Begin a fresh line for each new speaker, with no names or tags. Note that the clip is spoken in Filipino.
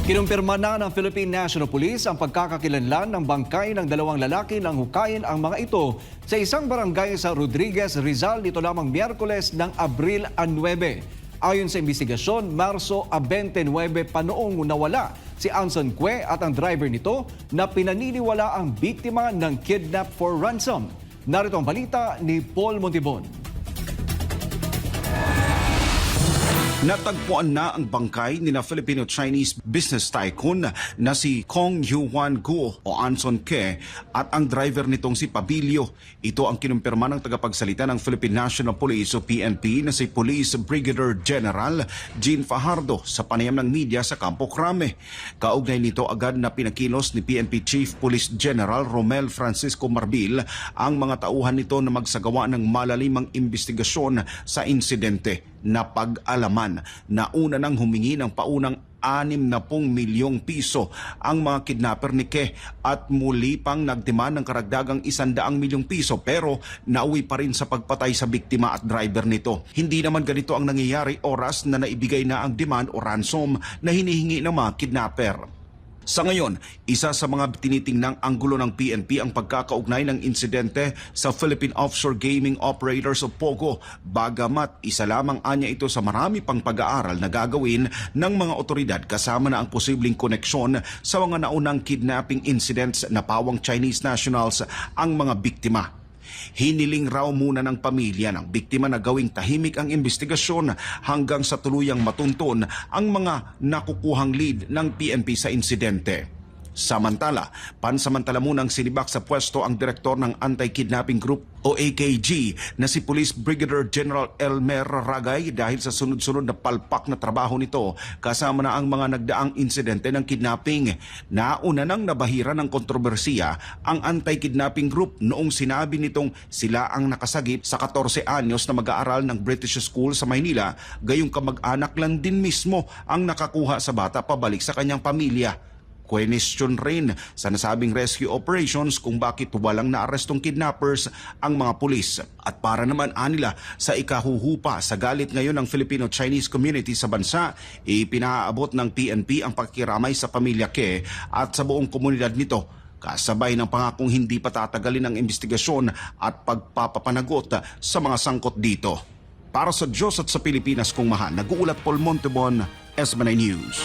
Kinumpirma na ng Philippine National Police ang pagkakakilanlan ng bangkay ng dalawang lalaki nang hukayin ang mga ito sa isang barangay sa Rodriguez, Rizal nito lamang Miyerkules ng Abril 9. Ayon sa investigasyon, Marso 29 pa noong nawala si Anson Cue at ang driver nito na pinaniniwala ang biktima ng kidnap for ransom. Narito ang balita ni Paul Montibon.
Natagpuan na ang bangkay ni Filipino-Chinese business tycoon na si Kong Yuan Guo o Anson Cue at ang driver nitong si Pabilio. Ito ang kinumpirma ng tagapagsalita ng Philippine National Police o PNP na si Police Brigadier General Jean Fajardo sa panayam ng media sa Campo Crame. Kaugnay nito agad na pinakilos ni PNP Chief Police General Romel Francisco Marbil ang mga tauhan nito na magsagawa ng malalimang investigasyon sa insidente na pag-alaman na una nang humingi ng paunang 60 milyong piso ang mga kidnapper ni Cue at muli pang nagdemand ng karagdagang 100 milyong piso pero nauwi pa rin sa pagpatay sa biktima at driver nito. Hindi naman ganito ang nangyayari oras na naibigay na ang demand o ransom na hinihingi ng mga kidnapper. Sa ngayon, isa sa mga tinitingnang anggulo ng PNP ang pagkakaugnay ng insidente sa Philippine Offshore Gaming Operators o POGO. Bagamat isa lamang anya ito sa marami pang pag-aaral na gagawin ng mga otoridad kasama na ang posibleng koneksyon sa mga naunang kidnapping incidents na pawang Chinese nationals ang mga biktima. Hiniling raw muna ng pamilya ng biktima na gawing tahimik ang investigasyon hanggang sa tuluyang matunton ang mga nakukuhang lead ng PNP sa insidente. Samantala, pansamantala munang sinibak sa pwesto ang direktor ng Anti-Kidnapping Group o AKG na si Police Brigadier General Elmer Ragay dahil sa sunod-sunod na palpak na trabaho nito kasama na ang mga nagdaang insidente ng kidnapping. Nauna nang nabahira ng kontrobersiya ang Anti-Kidnapping Group noong sinabi nitong sila ang nakasagip sa 14 anyos na mag-aaral ng British School sa Maynila, gayong kamag-anak lang din mismo ang nakakuha sa bata pabalik sa kanyang pamilya. Question rin sa nasabing rescue operations kung bakit walang naarestong kidnappers ang mga pulis. At para naman anila sa ikahuhupa sa galit ngayon ng Filipino-Chinese community sa bansa, ipinaabot ng PNP ang pakikiramay sa pamilya Cue at sa buong komunidad nito. Kasabay ng pangakong hindi patatagalin ang investigasyon at pagpapapanagot sa mga sangkot dito. Para sa Diyos at sa Pilipinas kong mahal, nag-uulat Paul Montibon, SMNI News.